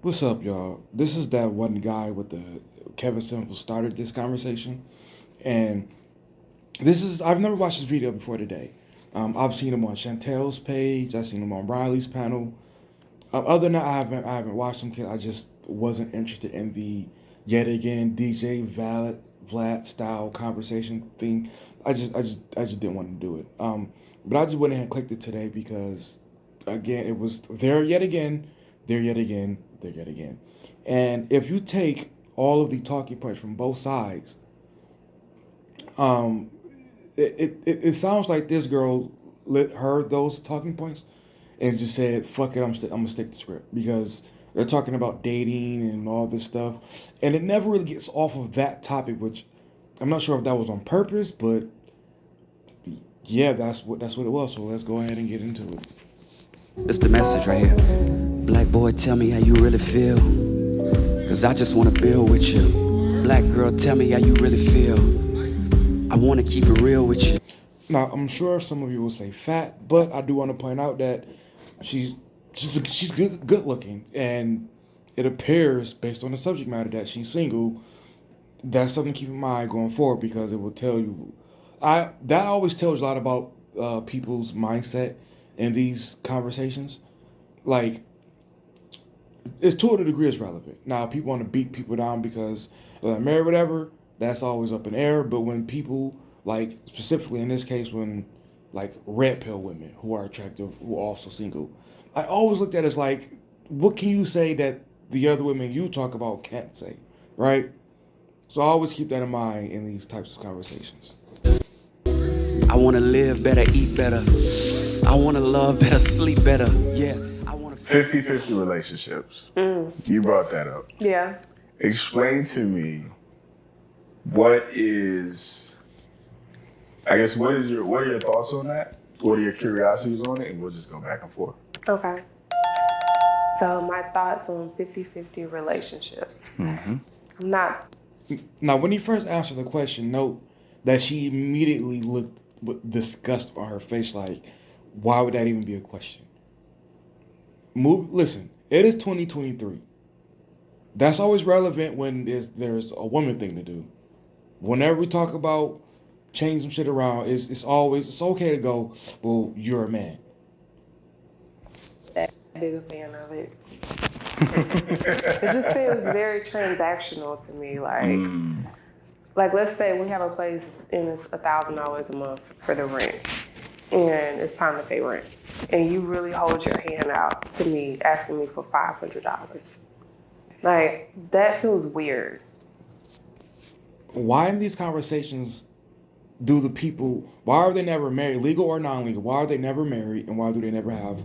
What's up, y'all? This is that one guy with the Kevin Simple started this conversation, and I've never watched this video before today. I've seen him on Chantel's page. I've seen him on Riley's panel. Other than that, I haven't watched him because I just wasn't interested in the yet again DJ Vlad style conversation thing. I just didn't want to do it. But I just went ahead and clicked it today because again it was there yet again, there yet again, there yet again. And if you take all of the talking points from both sides, um, it sounds like this girl heard those talking points and just said, "Fuck it, I'm gonna stick to script," because they're talking about dating and all this stuff, and it never really gets off of that topic, which I'm not sure if that was on purpose, but yeah, that's what it was. So let's go ahead and get into it. It's the message right here. Black boy, tell me how you really feel. Cause I just wanna build with you. Black girl, tell me how you really feel. I wanna keep it real with you. Now, I'm sure some of you will say fat, but I do want to point out that she's she's good looking, and it appears based on the subject matter that she's single. That's something to keep in mind going forward because it will tell you. I that always tells a lot about people's mindset in these conversations. Like, it's to a degree it's relevant. Now, people want to beat people down because they're married, whatever. That's always up in air. But when people, like specifically in this case, when like red pill women who are attractive who are also single, I always looked at it as like, what can you say that the other women you talk about can't say, right? So I always keep that in mind in these types of conversations. I wanna live better, eat better. I wanna love better, sleep better. Yeah, I wanna 50-50 relationships. You brought that up. Yeah. Explain to me what is, I guess, what are your thoughts on that? What are your curiosities on it? And we'll just go back and forth. Okay. So my thoughts on 50-50 relationships. I'm not. Now, when he first answered the question, note that she immediately looked with disgust on her face, like, why would that even be a question? Listen, it is 2023. That's always relevant when there's a woman thing to do. Whenever we talk about change some shit around, it's okay to go, well, you're a man. That big a fan of it. It just seems very transactional to me. Like let's say we have a place and it's $1,000 a month for the rent, and it's time to pay rent, and you really hold your hand out to me asking me for $500. Like that feels weird. Why in these conversations do the people, why are they never married, legal or non-legal? Why are they never married, and why do they never have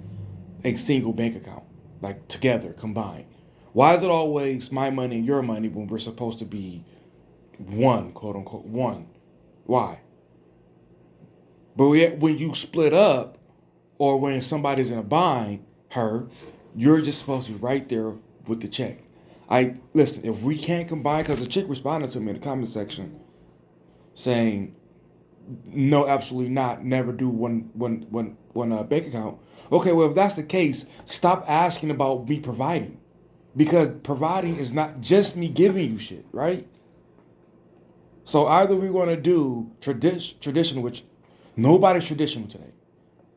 a single bank account, like together, combined? Why is it always my money and your money when we're supposed to be one, quote unquote, one? Why? But when you split up, or when somebody's in a bind, you're just supposed to be right there with the check. I listen. If we can't combine, because the chick responded to me in the comment section saying, "No, absolutely not. Never do one bank account." Okay, well if that's the case, stop asking about me providing, because providing is not just me giving you shit, right? So either we're going to do tradition, which nobody's traditional today.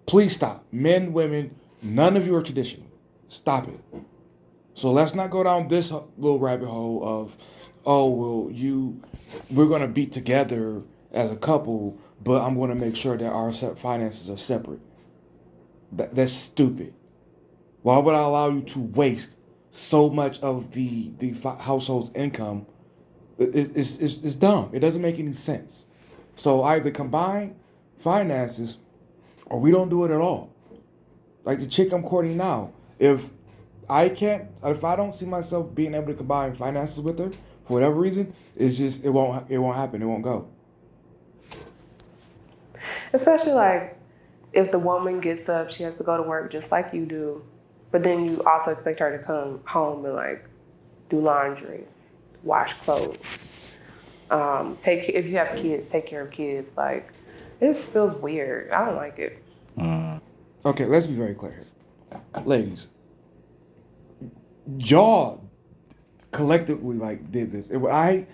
Please stop. Men, women, none of you are traditional. Stop it. So let's not go down this little rabbit hole of, oh, well, we're going to be together as a couple, but I'm going to make sure that our finances are separate. That's stupid. Why would I allow you to waste so much of the household's income? It's dumb. It doesn't make any sense. So either combine finances or we don't do it at all. Like the chick I'm courting now, if if I don't see myself being able to combine finances with her for whatever reason, it won't happen. It won't go. Especially like if the woman gets up, she has to go to work just like you do, but then you also expect her to come home and like do laundry, wash clothes, if you have kids, take care of kids. Like it just feels weird. I don't like it. Okay, let's be very clear here. Ladies, y'all collectively like did this. I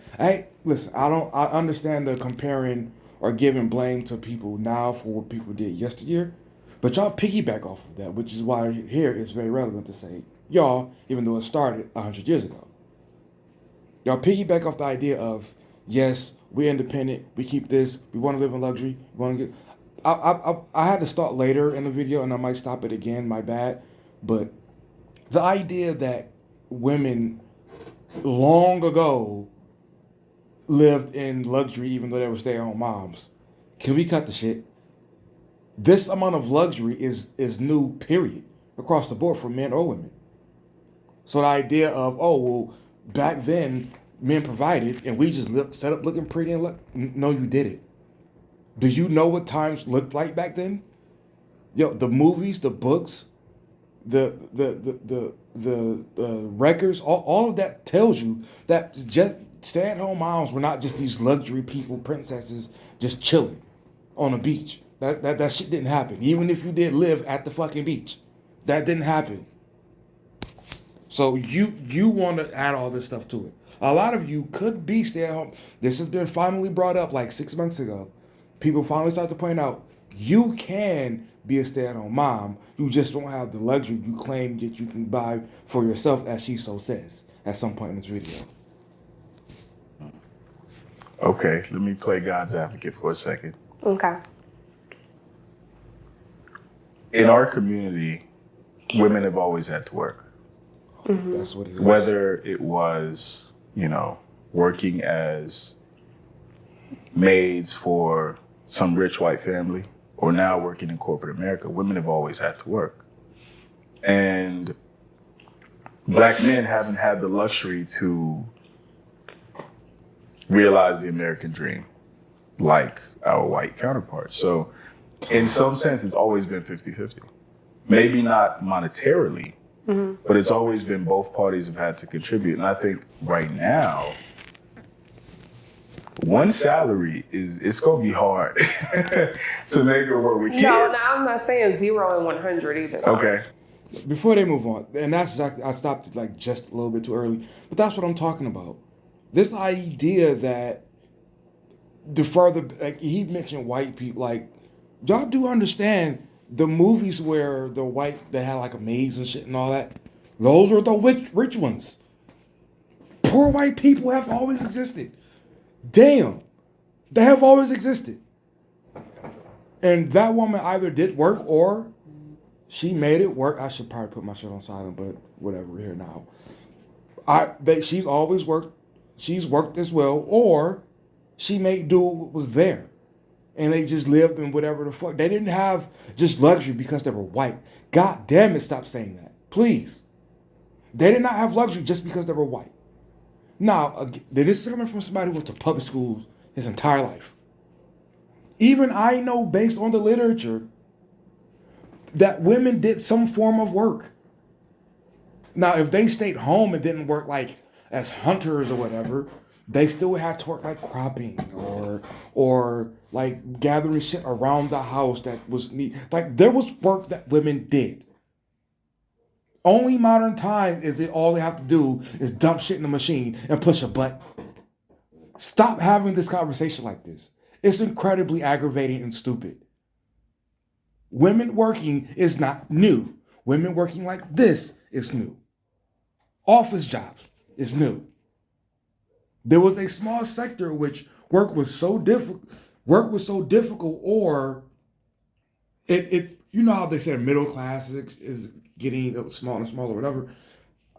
listen. I understand the comparing or giving blame to people now for what people did yesteryear, but y'all piggyback off of that, which is why here it's very relevant to say y'all, even though it started 100 years ago. Y'all piggyback off the idea of yes, we're independent, we keep this, we want to live in luxury, we want to get. I had to start later in the video, and I might stop it again. My bad, but the idea that women long ago lived in luxury even though they were stay-at-home moms. Can we cut the shit? This amount of luxury is new, period, across the board for men or women. So the idea of, oh, well, back then men provided and we just set up looking pretty and no, you didn't. Do you know what times looked like back then? Yo, the movies, the books, the records, all of that tells you that just stay-at-home moms were not just these luxury people, princesses, just chilling on a beach. That shit didn't happen. Even if you did live at the fucking beach, that didn't happen. So you want to add all this stuff to it. A lot of you could be stay-at-home. This has been finally brought up like 6 months ago. People finally start to point out you can be a stay-at-home mom. You just don't have the luxury you claim that you can buy for yourself, as she so says at some point in this video. Okay, let me play God's advocate for a second. Okay. In our community, women have always had to work. Mm-hmm. That's what it is. Whether it was, working as maids for some rich white family or now working in corporate America, women have always had to work. And black men haven't had the luxury to realize the American dream like our white counterparts. So in some sense, it's always been 50-50. Maybe not monetarily, but it's always been both parties have had to contribute. And I think right now, one salary it's going to be hard to make it work with kids. No, I'm not saying 0 and 100 either. Okay. Before they move on, and that's exactly, I stopped it like just a little bit too early, but that's what I'm talking about. This idea that the further, like he mentioned white people, like y'all do understand the movies where the white, they had like a maids and shit and all that, those were the rich ones. Poor white people have always existed. Damn, they have always existed. And that woman either did work or she made it work. I should probably put my shit on silent, but whatever, we're here now. She's always worked. She's worked as well, or she made do what was there. And they just lived in whatever the fuck. They didn't have just luxury because they were white. God damn it, stop saying that. Please. They did not have luxury just because they were white. Now, this is coming from somebody who went to public schools his entire life. Even I know, based on the literature, that women did some form of work. Now, if they stayed home and didn't work like as hunters or whatever, they still had to work like cropping or like gathering shit around the house that was neat. Like there was work that women did. Only modern time is it all they have to do is dump shit in the machine and push a button. Stop having this conversation like this. It's incredibly aggravating and stupid. Women working is not new. Women working like this is new. Office jobs is new. There was a small sector in which work was so difficult, or it you know how they say middle class is getting smaller and smaller, whatever.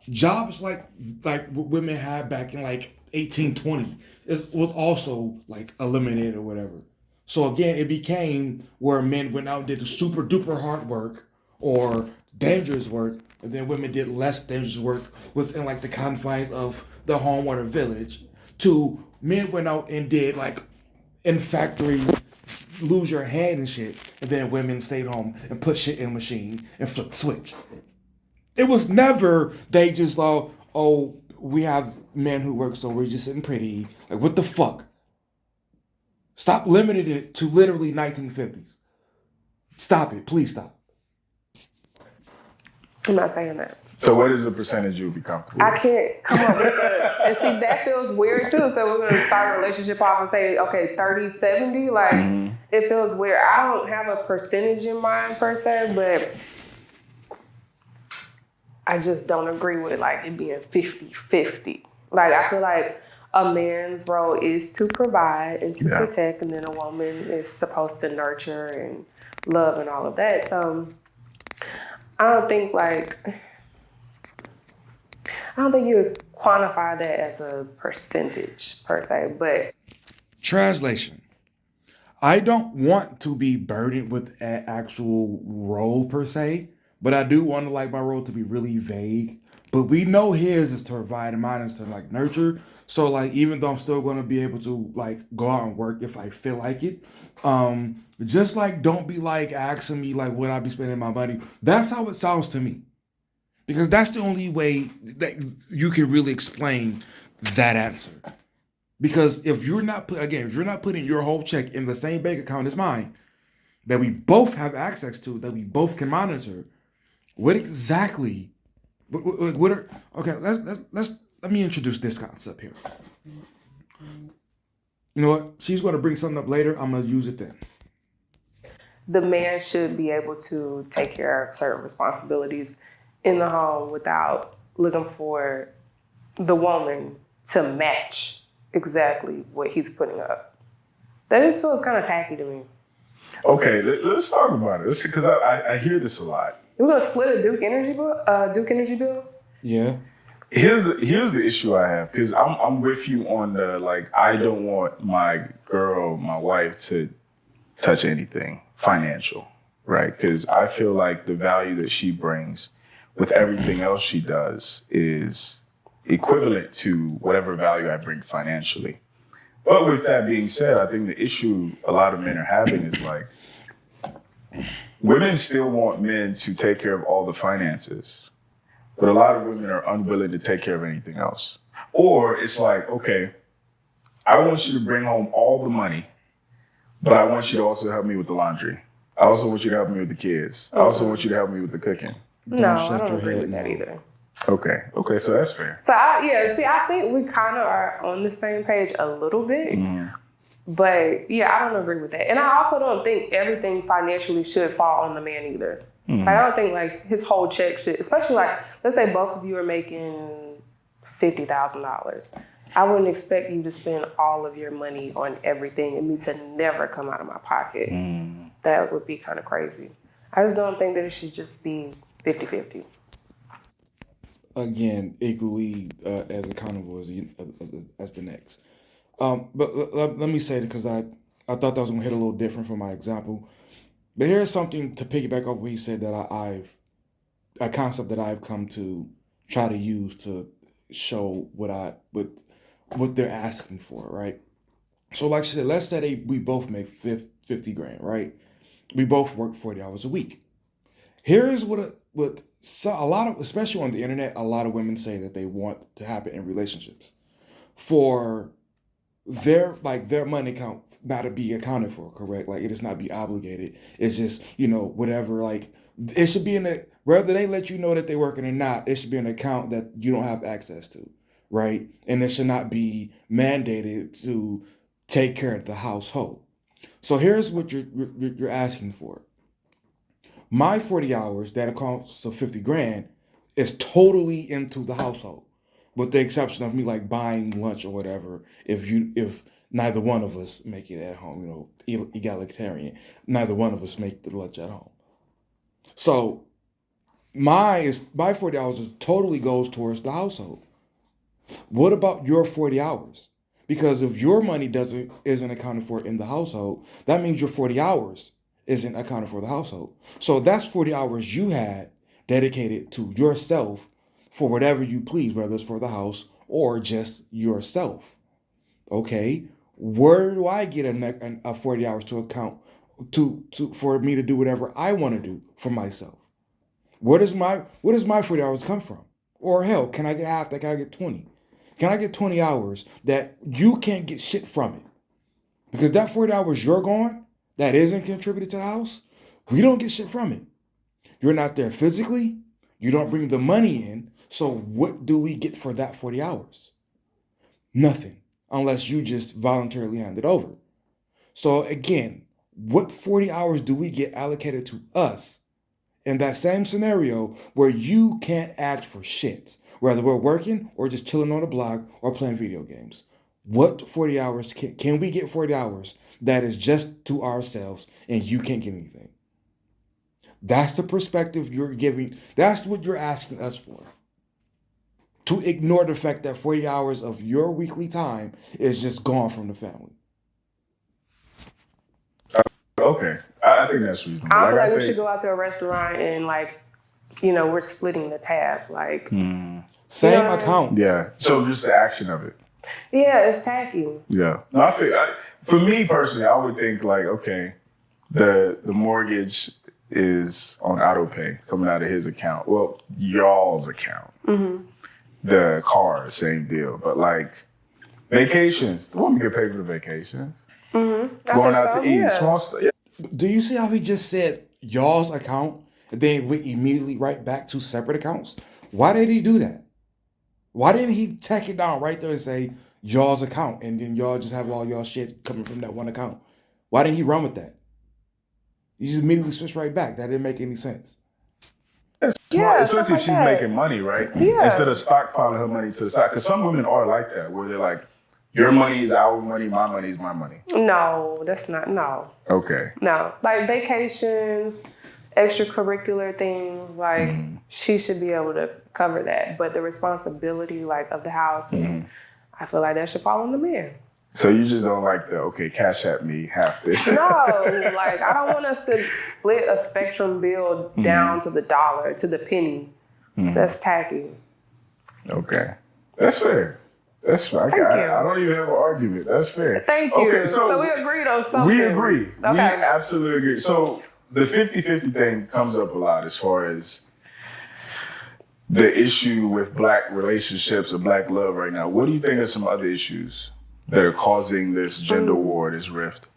Jobs like what women had back in like 1820 was also like eliminated or whatever. So again, it became where men went out and did the super duper hard work or dangerous work, and then women did less dangerous work within like the confines of the home or the village. To men went out and did like in factory, lose your hand and shit, and then women stayed home and put shit in a machine and flip the switch. It was never they just oh, we have men who work, so we're just sitting pretty. Like, what the fuck? Stop limiting it to literally 1950s. Stop it. Please stop. I'm not saying that. So what is the percentage you would be comfortable I with? can't come up with and see, that feels weird too. So we're going to start a relationship off and say, okay, 30-70. Like, it feels weird. I don't have a percentage in mind per se, but I just don't agree with like it being 50-50. Like, I feel like a man's role is to provide and to protect, and then a woman is supposed to nurture and love and all of that. So I don't think you would quantify that as a percentage per se, but Translation. I don't want to be burdened with an actual role per se, but I do want to like my role to be really vague. But we know his is to provide and mine is to like nurture. So like even though I'm still gonna be able to like go out and work if I feel like it, just like don't be like asking me like would I be spending my money. That's how it sounds to me. Because that's the only way that you can really explain that answer. Because if you're not putting your whole check in the same bank account as mine, that we both have access to, that we both can monitor, what exactly? What are okay? Let me introduce this concept here. You know what? She's going to bring something up later. I'm going to use it then. the man should be able to take care of certain responsibilities in the home without looking for the woman to match exactly what he's putting up. That just feels kind of tacky to me. Okay, let's talk about it. Because I hear this a lot. We're gonna split a Duke Energy bill. Yeah. Here's the issue I have, because I'm with you on the like I don't want my wife to touch anything financial, right? Because I feel like the value that she brings with everything else she does is equivalent to whatever value I bring financially. But with that being said, I think the issue a lot of men are having is like women still want men to take care of all the finances, but a lot of women are unwilling to take care of anything else. Or it's like, okay, I want you to bring home all the money, but I want you to also help me with the laundry. I also want you to help me with the kids. I also want you to help me with the cooking. No, I don't agree with that either. Okay, so that's fair. So I think we kind of are on the same page a little bit. But yeah, I don't agree with that. And I also don't think everything financially should fall on the man either. Like, I don't think like his whole check should, especially like, let's say both of you are making $50,000. I wouldn't expect you to spend all of your money on everything and me to never come out of my pocket. That would be kind of crazy. I just don't think that it should just be 50-50. Again, equally as accountable as the next. But let me say it because I thought that was going to hit a little different from my example. But here's something to piggyback off what he said that a concept that I've come to try to use to show what they're asking for, right? So like I said, let's say we both make 50 grand, right? We both work 40 hours a week. Here's what a lot of, especially on the internet, a lot of women say that they want to happen in relationships for their money account not to be accounted for, correct? Like, it is not be obligated. It's just, whatever, like, it should be whether they let you know that they're working or not, it should be an account that you don't have access to, right? And it should not be mandated to take care of the household. So here's what you're asking for. My 40 hours that accounts to 50 grand is totally into the household, with the exception of me like buying lunch or whatever. If neither one of us make it at home, egalitarian, neither one of us make the lunch at home. So my 40 hours totally goes towards the household. What about your 40 hours? Because if your money isn't accounted for in the household, that means your 40 hours isn't accounted for the household. So that's 40 hours you had dedicated to yourself for whatever you please, whether it's for the house or just yourself. Okay, where do I get a 40 hours to account for me to do whatever I want to do for myself? Where does my 40 hours come from? Or hell, can I get half that? Can I get 20? Can I get 20 hours that you can't get shit from it? Because that 40 hours you're gone, that isn't contributed to the house, we don't get shit from it. You're not there physically, You don't bring the money in. So what do we get for that 40 hours? Nothing, unless you just voluntarily hand it over. So again, what 40 hours do we get allocated to us in that same scenario where you can't act for shit, whether we're working or just chilling on the block or playing video games? What 40 hours can we get 40 hours that is just to ourselves and you can't get anything? That's the perspective you're giving. That's what you're asking us for. To ignore the fact that 40 hours of your weekly time is just gone from the family. Okay, I think that's reasonable. I don't feel like I we think- should go out to a restaurant and like, you know, we're splitting the tab. Like, Same account. Yeah. So just the action of it. yeah, it's tacky. Yeah. No, for me personally, I would think like, okay, the mortgage is on auto pay coming out of his account. Well, y'all's account. The car, same deal. But like vacations, the woman get paid for the vacations. Going out to eat, small stuff. Yeah. Do you see how he just said y'all's account and then we immediately right back to separate accounts? Why did he do that? Why didn't he tack it down right there and say y'all's account and then y'all just have all y'all shit coming from that one account? Why didn't he run with that? He just immediately switched right back. That didn't make any sense. That's Yeah, smart, stuff especially if like she's that. making money, right? Yeah. Instead of stockpiling her money to the side. Because some women are like that, where they're like, your money is our money, my money is my money. No, that's not, no. Okay. No. Like vacations, extracurricular things, like she should be able to cover that. But the responsibility like of the house, I feel like that should fall on the man. So you just don't like the, okay, cash at me, half this. No, like I don't want us to split a Spectrum bill down to the dollar, to the penny. That's tacky. Okay. That's fair. That's fair. Thank you. I don't even have an argument. That's fair. Thank you. Okay, So we agreed on something. We agree. Okay. We absolutely agree. So the 50-50 thing comes up a lot as far as the issue with black relationships or black love right now. What do you think are some other issues that are causing this gender war, this rift?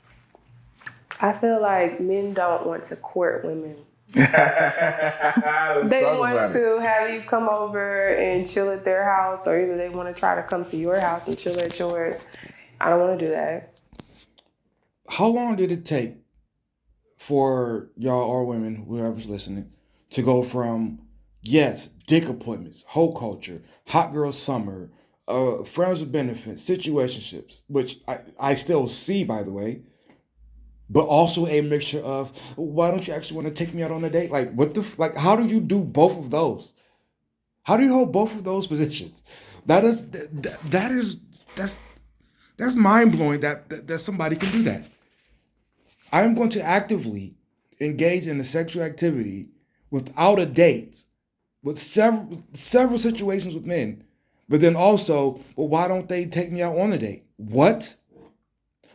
I feel like men don't want to court women. Let's They talk want about it. to have you come over and chill at their house, or either they want to try to come to your house and chill at yours. I don't want to do that. How long did it take for y'all or women, whoever's listening, to go from, yes, dick appointments, hoe culture, hot girl summer, friends with benefits, situationships, which I still see, by the way, but also a mixture of, why don't you actually want to take me out on a date? Like, like, how do you do both of those? How do you hold both of those positions? That's mind blowing that somebody can do that. I'm going to actively engage in a sexual activity without a date, with several situations with men, but then also, well, why don't they take me out on a date? What?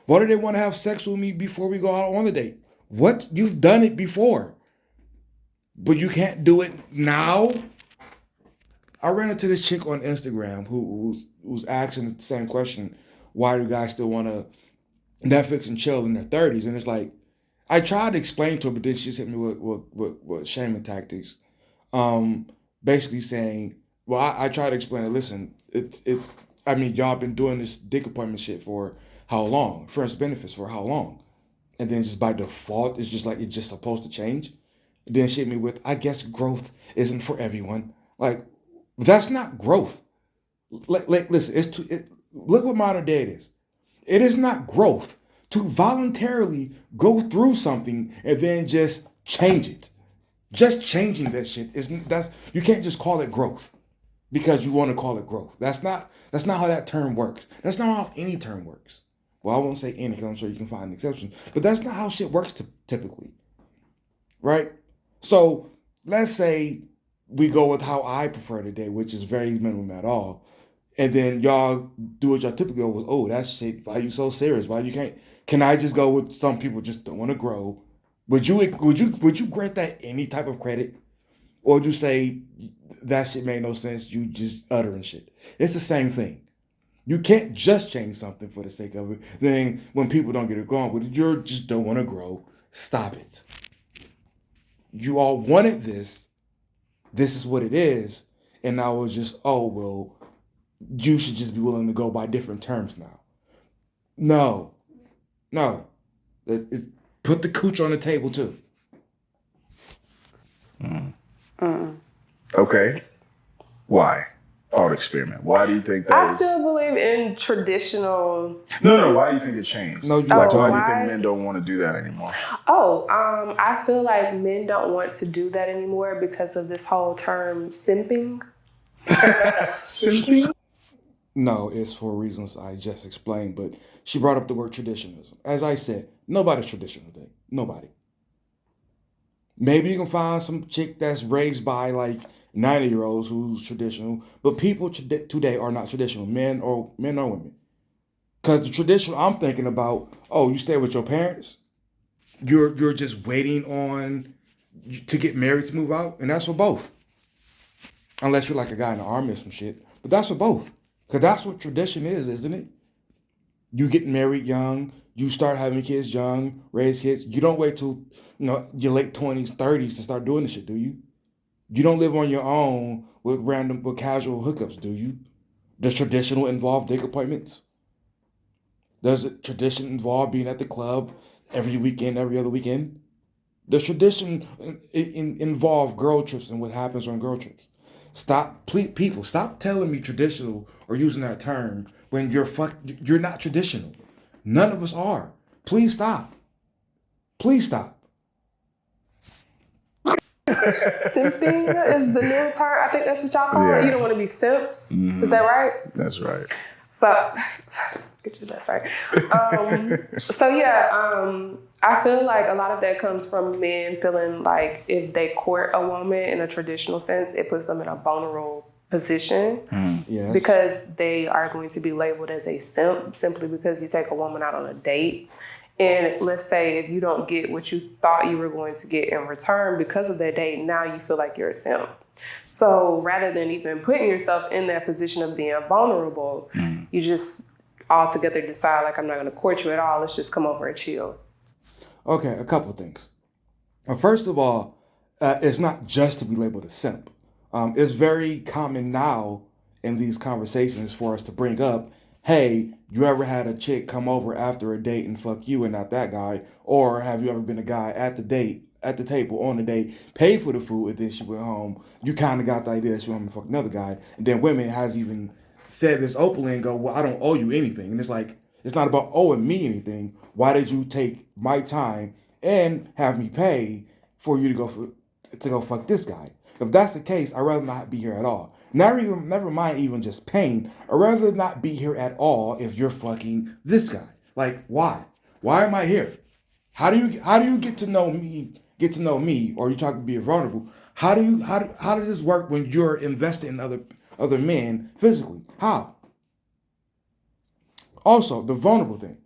Why do they want to have sex with me before we go out on the date? What? You've done it before, but you can't do it now? I ran into this chick on Instagram who's asking the same question. Why do guys still want to Netflix and chill in their 30s? And it's like, I tried to explain to her, but then she just hit me with shaming tactics. Basically saying, well, I tried to explain it. Listen, I mean, y'all been doing this dick appointment shit for how long? Friends with benefits for how long? And then just by default, it's just like, it's just supposed to change. Then she hit me with, I guess growth isn't for everyone. Like, that's not growth. Like listen, look what modern day it is. It is not growth to voluntarily go through something and then just change it. Just changing that shit you can't just call it growth because you want to call it growth. That's not how that term works. That's not how any term works. Well, I won't say any because I'm sure you can find exceptions, but that's not how shit works typically. Right? So let's say we go with how I prefer to date, which is very minimum at all. And then y'all do what y'all typically go with, oh, that shit, why you so serious? Why you can't? Can I just go with some people just don't want to grow? Would you grant that any type of credit? Or would you say that shit made no sense, you just uttering shit? It's the same thing. You can't just change something for the sake of it. Then when people don't get it going with it, you just don't want to grow. Stop it. You all wanted this. this is what it is, and I was just, oh well, you should just be willing to go by different terms now. No, no, put the cooch on the table too. Okay. Why? Thought experiment. Why do you think that I is? still believe in traditional. No. Why do you think it changed? No, you Like, don't. why do you Why? think men don't want to do that anymore? I feel like men don't want to do that anymore because of this whole term simping. Simping? No, it's for reasons I just explained, but she brought up the word traditionalism. As I said, nobody's traditional today. Nobody. Maybe you can find some chick that's raised by like 90-year-olds who's traditional, but people today are not traditional, men or women. Because the traditional I'm thinking about, oh, you stay with your parents, you're just waiting on to get married to move out, and that's for both. Unless you're like a guy in the army or some shit, but that's for both. Because that's what tradition is, isn't it? You get married young, you start having kids young, raise kids. You don't wait till your late 20s, 30s to start doing this shit, do you? You don't live on your own with casual hookups, do you? Does traditional involve dick appointments? Does tradition involve being at the club every weekend, every other weekend? Does tradition involve girl trips and what happens on girl trips? People, stop telling me traditional or using that term when you're not traditional. None of us are. Please stop. Please stop. Simping is the new term. I think that's what y'all call it. Yeah. You don't want to be simps. Is that right? That's right. So, get you that's right. I feel like a lot of that comes from men feeling like if they court a woman in a traditional sense, it puts them in a vulnerable position Yes. because they are going to be labeled as a simp simply because you take a woman out on a date. And let's say if you don't get what you thought you were going to get in return because of that date, now you feel like you're a simp. So rather than even putting yourself in that position of being vulnerable, you just altogether decide like, I'm not going to court you at all. Let's just come over and chill. Okay, a couple of things. First of all, it's not just to be labeled a simp. It's very common now in these conversations for us to bring up, hey, you ever had a chick come over after a date and fuck you and not that guy? Or have you ever been a guy at the table on the date, paid for the food, and then she went home? You kind of got the idea that she wanted to fuck another guy. And then women has even said this openly and go, well, I don't owe you anything. And it's like, it's not about owing me anything. Why did you take my time and have me pay for you to go fuck this guy? If that's the case, I'd rather not be here at all. Never mind even just paying. I'd rather not be here at all if you're fucking this guy. Like, why? Why am I here? How do you get to know me? Get to know me, or you talk about being vulnerable? How does this work when you're invested in other men physically? How? Also, the vulnerable thing.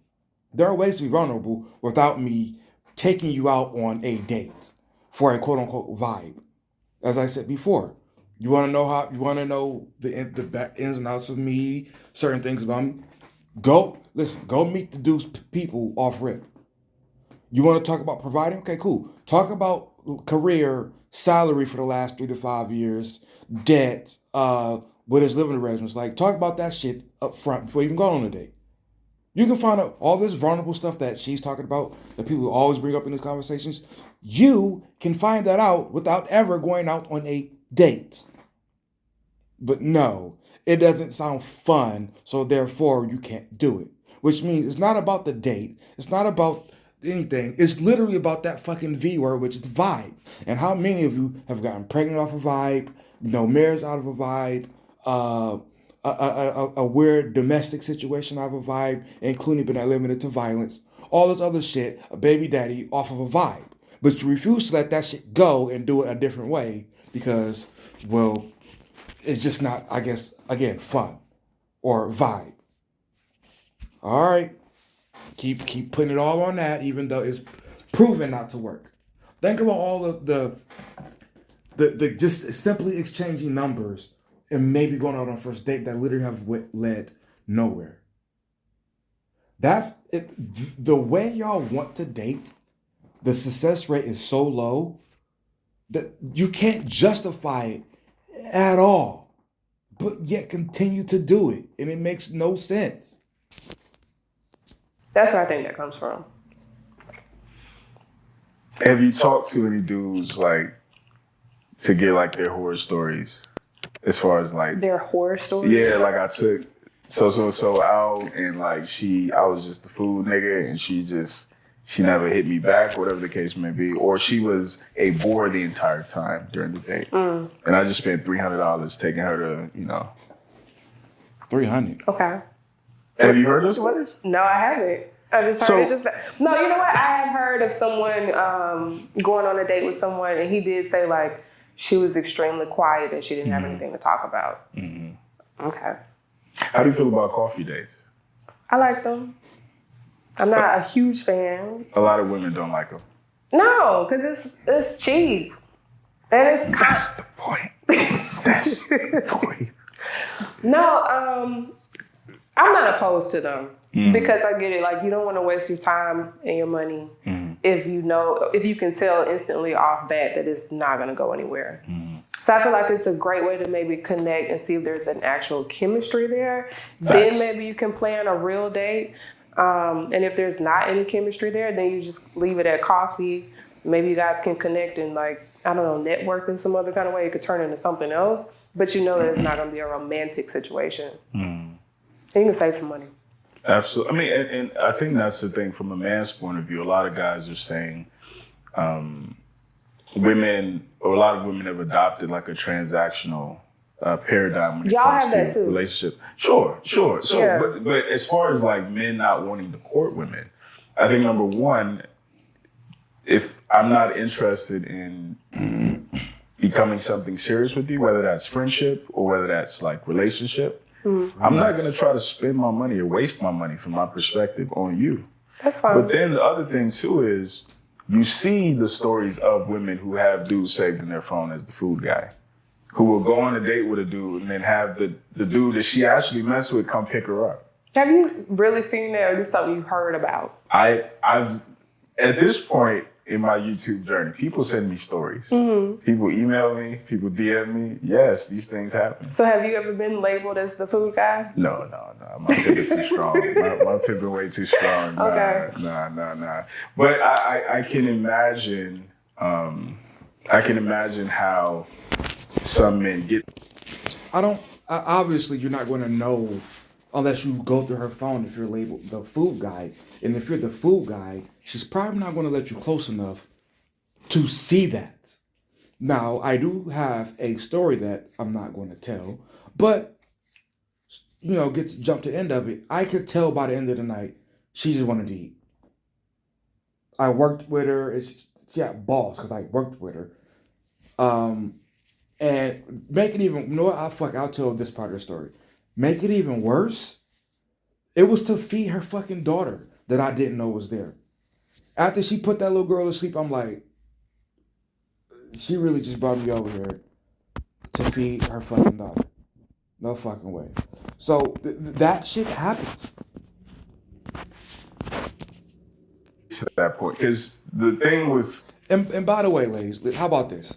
There are ways to be vulnerable without me taking you out on a date for a quote unquote vibe. As I said before, you want to know the ins and outs of me, certain things about me. Go meet the dude's people off rip. You want to talk about providing? Okay, cool. Talk about career, salary for the last 3 to 5 years, debt, what his living arrangements like. Talk about that shit up front before you even go on a date. You can find out all this vulnerable stuff that she's talking about, that people always bring up in these conversations. You can find that out without ever going out on a date. But no, it doesn't sound fun, so therefore you can't do it. Which means it's not about the date. It's not about anything. It's literally about that fucking V word, which is vibe. And how many of you have gotten pregnant off a vibe, marriage out of a vibe, a weird domestic situation out of a vibe, including but not limited to violence, all this other shit, a baby daddy off of a vibe. But you refuse to let that shit go and do it a different way because, well, it's just not, I guess, again, fun or vibe. All right. Keep putting it all on that, even though it's proven not to work. Think about all the just simply exchanging numbers and maybe going out on a first date that literally have led nowhere. That's it. The way y'all want to date, the success rate is so low That you can't justify it at all, but yet continue to do it, and it makes no sense. That's where I think that comes from. Have you talked to any dudes like to get like their horror stories? As far as like Their horror stories. yeah, like I took so out and like I was just the food nigga and she never hit me back, whatever the case may be. Or she was a bore the entire time during the date. And I just spent $300 taking her to, 300. Okay. Have you heard those stories? No, I haven't. I just heard it just. No, you know what? I have heard of someone going on a date with someone, and he did say like she was extremely quiet and she didn't have anything to talk about. Okay. How do you feel about coffee dates? I like them. I'm not a huge fan. A lot of women don't like them. No, because it's cheap. And it's That's the point. That's the point. No, I'm not opposed to them because I get it. Like, you don't want to waste your time and your money if you can tell instantly off bat that it's not going to go anywhere. So I feel like it's a great way to maybe connect and see if there's an actual chemistry there. Facts. Then maybe you can plan a real date. And if there's not any chemistry there, then you just leave it at coffee. Maybe you guys can connect and network in some other kind of way. It could turn into something else, but you know that it's not going to be a romantic situation. And you can save some money. Absolutely. I mean, and I think that's the thing from a man's point of view. A lot of guys are saying a lot of women have adopted like a transactional paradigm when it Y'all comes have to that too. relationship. Sure. So, Yeah. but as far as like men not wanting to court women, I think number one, if I'm not interested in becoming something serious with you, whether that's friendship or whether that's like relationship, I'm not going to try to spend my money or waste my money from my perspective on you. That's fine. But then the other thing too is you see the stories of women who have dudes saved in their phone as the food guy, who will go on a date with a dude and then have the dude that she actually messed with come pick her up. Have you really seen that, or is this something you've heard about? I've at this point in my YouTube journey, people send me stories. People email me, people DM me. Yes, these things happen. So have you ever been labeled as the food guy? No. My pivot too strong. My pivot way too strong. Okay. Nah. But I can imagine. I can imagine how some men get. Obviously, you're not going to know unless you go through her phone if you're labeled the food guy. And if you're the food guy, she's probably not going to let you close enough to see that. Now, I do have a story that I'm not going to tell, but get to jump to the end of it. I could tell by the end of the night she just wanted to eat. I worked with her. She had balls because I worked with her. And make it even, I'll tell this part of the story. Make it even worse, it was to feed her fucking daughter that I didn't know was there. After she put that little girl to sleep, I'm like, she really just brought me over here to feed her fucking daughter. No fucking way. So that shit happens. To that point, because the thing with And by the way, ladies, how about this?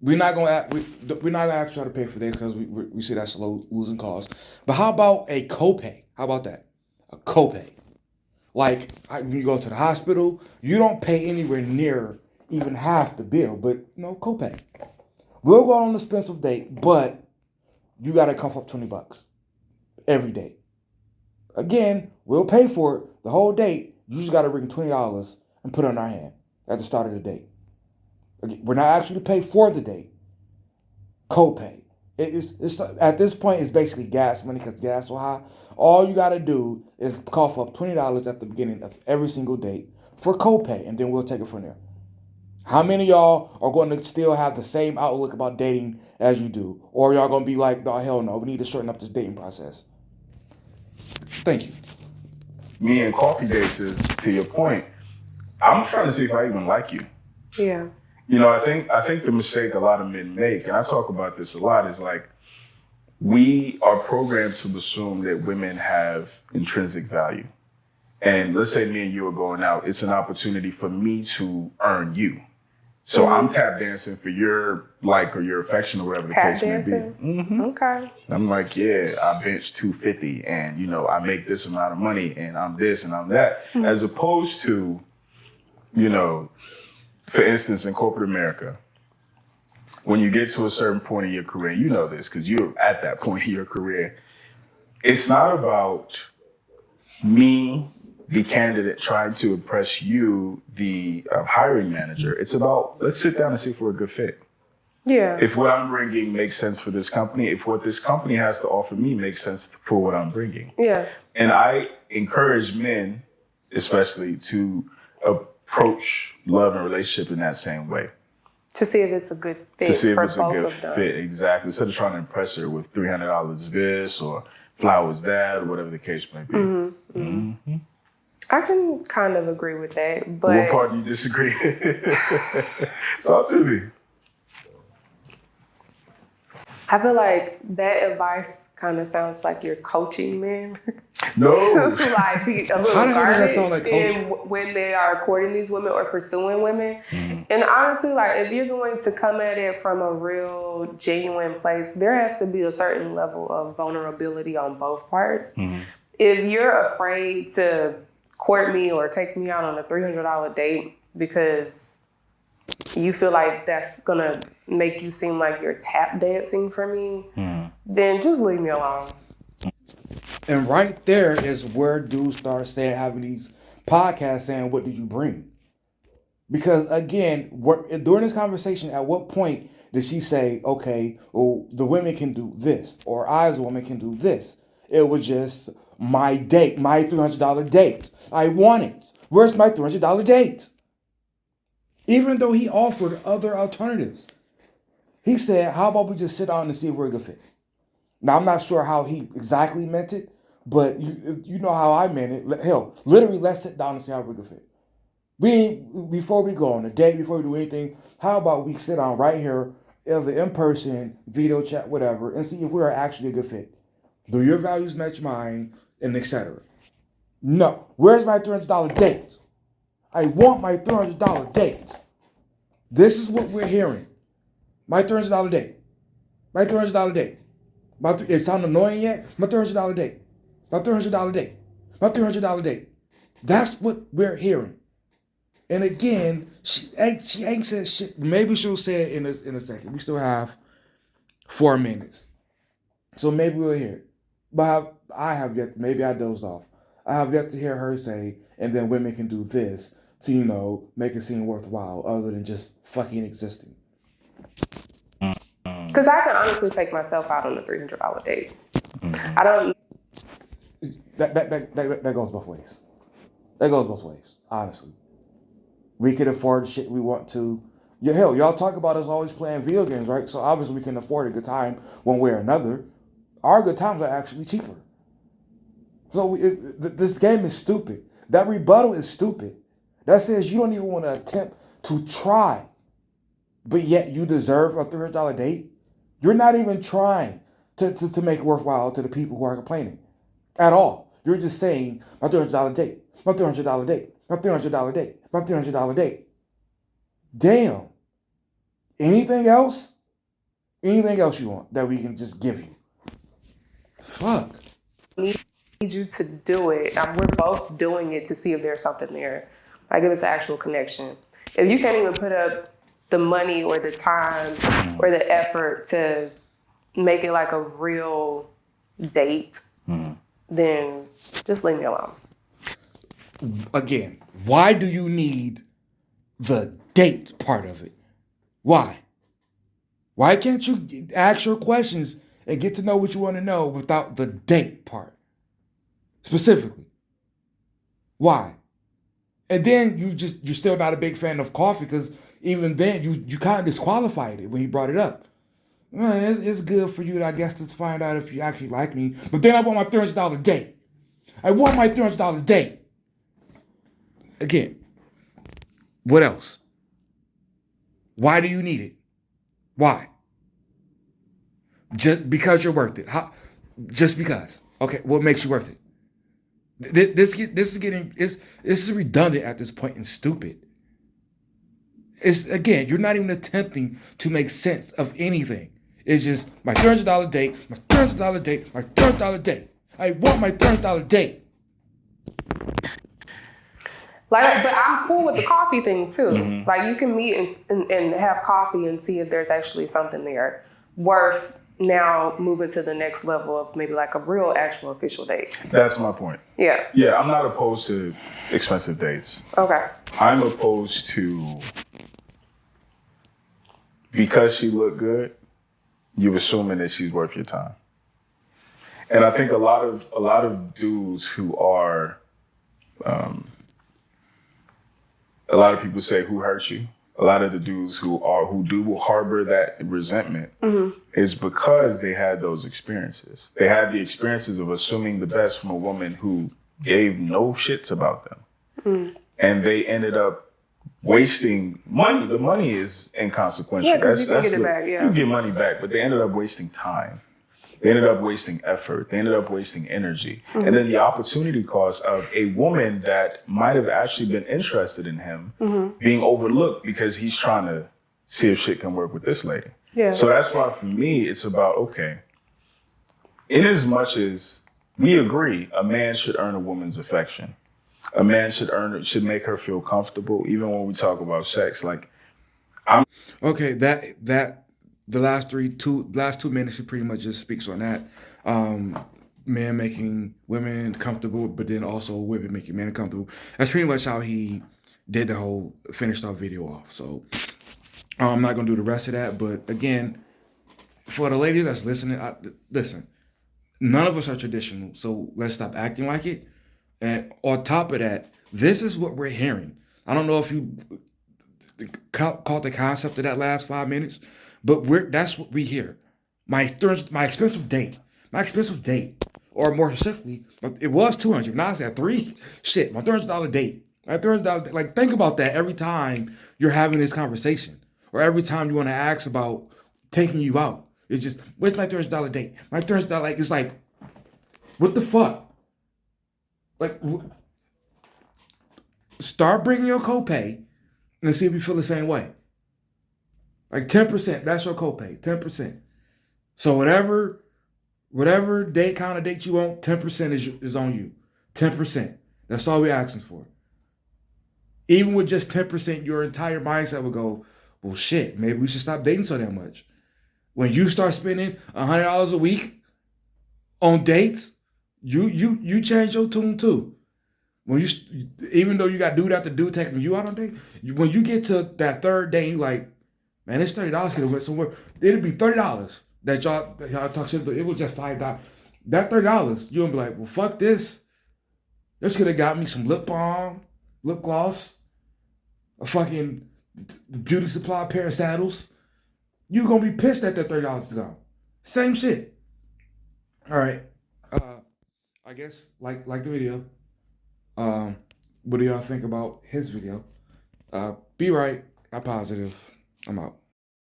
We're not gonna ask you how to pay for this because we see that's a low losing cause. But how about a copay? How about that? A copay. Like when you go to the hospital, you don't pay anywhere near even half the bill, but copay. We'll go on an expensive date, but you gotta cough up $20 every day. Again, we'll pay for it the whole date. You just gotta bring $20 and put it in our hand at the start of the date. We're not actually pay for the date. Copay. It's at this point it's basically gas money because gas so high. All you gotta do is cough up $20 at the beginning of every single date for copay, and then we'll take it from there. How many of y'all are going to still have the same outlook about dating as you do, or y'all gonna be like, "Oh hell no, we need to shorten up this dating process"? Thank you. me and coffee dates is, to your point, I'm trying to see if I even like you. Yeah. I think the mistake a lot of men make, and I talk about this a lot, is like we are programmed to assume that women have intrinsic value. And let's say me and you are going out, it's an opportunity for me to earn you. So I'm tap dancing for your like or your affection or whatever the Tap case may dancing? be. Mm-hmm. Okay. I'm like, yeah, I bench 250 and, I make this amount of money and I'm this and I'm that. As opposed to, for instance, in corporate America, when you get to a certain point in your career, you know this because you're at that point in your career, it's not about me, the candidate, trying to impress you, the hiring manager. It's about, let's sit down and see if we're a good fit. Yeah. If what I'm bringing makes sense for this company, if what this company has to offer me makes sense for what I'm bringing. Yeah. And I encourage men, especially, to approach love and relationship in that same way. To see if it's a good fit. To see if for it's a both good of them. fit, exactly. Instead of trying to impress her with $300 this or flowers that or whatever the case may be. Mm-hmm. Mm-hmm. I can kind of agree with that, but what part do you disagree? Talk to me. I feel like that advice kind of sounds like you're coaching men No. to like be a little How the hell does that guarded sound like in when they are courting these women or pursuing women. And honestly, like if you're going to come at it from a real genuine place, there has to be a certain level of vulnerability on both parts. If you're afraid to court me or take me out on a $300 date because you feel like that's gonna make you seem like you're tap dancing for me, then just leave me alone. And right there is where dudes start saying, having these podcasts saying, what did you bring? Because again, during this conversation, at what point did she say, okay, well, the women can do this, or I as a woman can do this? It was just my date, my $300 date. I want it. Where's my $300 date? Even though he offered other alternatives. He said, how about we just sit down and see if we're a good fit? Now, I'm not sure how he exactly meant it, but you know how I meant it. Hell, literally, let's sit down and see how we're a good fit. Before we go on a date, before we do anything, how about we sit down right here, either in person, video chat, whatever, and see if we are actually a good fit. Do your values match mine, and etc. No. Where's my $300 date? I want my $300 date. This is what we're hearing. My $300 date. My $300 date. It sound annoying yet? My $300 date. My $300 date. My $300 date. That's what we're hearing. And again, she ain't said shit. Maybe she'll say it in a second. We still have 4 minutes. So maybe we'll hear it. But I have yet, maybe I dozed off. I have yet to hear her say, and then women can do this to, make it seem worthwhile other than just fucking existing. Because I can honestly take myself out on a $300 date. I don't. That goes both ways. That goes both ways, honestly. We can afford shit we want to. Hell, y'all talk about us always playing video games, right? So obviously we can afford a good time one way or another. Our good times are actually cheaper. So this game is stupid. That rebuttal is stupid. That says you don't even want to attempt to try, but yet you deserve a $300 date. You're not even trying to make it worthwhile to the people who are complaining at all. You're just saying, my $300 date, my $300 date, my $300 date, my $300 date. Damn. Anything else? Anything else you want that we can just give you? Fuck. Need you to do it. We're both doing it to see if there's something there. Like if it's an actual connection. If you can't even put up the money or the time or the effort to make it like a real date, then just leave me alone. Again, why do you need the date part of it? Why? Why can't you ask your questions and get to know what you want to know without the date part? Specifically. Why? And then you're still not a big fan of coffee because even then you kind of disqualified it when he brought it up. Well, it's good for you, I guess, to find out if you actually like me. But then I want my $300 date. I want my $300 date. Again, what else? Why do you need it? Why? Just because you're worth it. Just because. Okay, what makes you worth it? This is redundant at this point and stupid. It's again, you're not even attempting to make sense of anything. It's just my $300 date, my $300 date, my $300 date. I want my $300 date. Like, but I'm cool with the coffee thing too. Like, you can meet and have coffee and see if there's actually something there worth now moving to the next level of maybe like a real actual official date. That's my point. Yeah. Yeah, I'm not opposed to expensive dates. Okay. I'm opposed to, because she looked good, you assuming that she's worth your time. And I think a lot of dudes who are, a lot of people say, who hurt you? A lot of the dudes who do harbor that resentment is because they had those experiences. They had the experiences of assuming the best from a woman who gave no shits about them. And they ended up wasting money. The money is inconsequential. Yeah, because you can get it back, yeah. You can get money back, but they ended up wasting time. They ended up wasting effort. They ended up wasting energy. And then the opportunity cost of a woman that might have actually been interested in him being overlooked because he's trying to see if shit can work with this lady. Yeah. So that's why for me, it's about, okay, in as much as we agree a man should earn a woman's affection, a man should make her feel comfortable, even when we talk about sex. Like, Okay, that the last 2 minutes, he pretty much just speaks on that. Men making women comfortable, but then also women making men comfortable. That's pretty much how he did the whole finished our video off. So I'm not gonna do the rest of that. But again, for the ladies that's listening, listen. None of us are traditional, so let's stop acting like it. And on top of that, this is what we're hearing. I don't know if you caught the concept of that last 5 minutes, but that's what we hear. My expensive date, or more specifically, it was $200. Now it's at $300. Shit, my $300 date, my $300. Like, think about that every time you're having this conversation, or every time you want to ask about taking you out. It's just, where's my $300 date? My $300. Like, it's like, what the fuck? Like, start bringing your copay and see if you feel the same way. Like 10%, that's your copay, 10%. So whatever kind of date you want, 10% is on you. 10%. That's all we're asking for. Even with just 10%, your entire mindset would go, well, shit, maybe we should stop dating so damn much. When you start spending $100 a week on dates, you change your tune too. When even though you got dude after dude taking you out on date, when you get to that third day, you like, man, it's $30 could have went somewhere. It'd be $30 that y'all talk shit, but it was just $5. That $30, you'll be like, well, fuck this. This could have got me some lip balm, lip gloss, a fucking beauty supply pair of sandals. You're gonna be pissed that $30 is gone. Same shit. All right. I guess like the video. What do y'all think about his video? Be right, not positive. I'm out.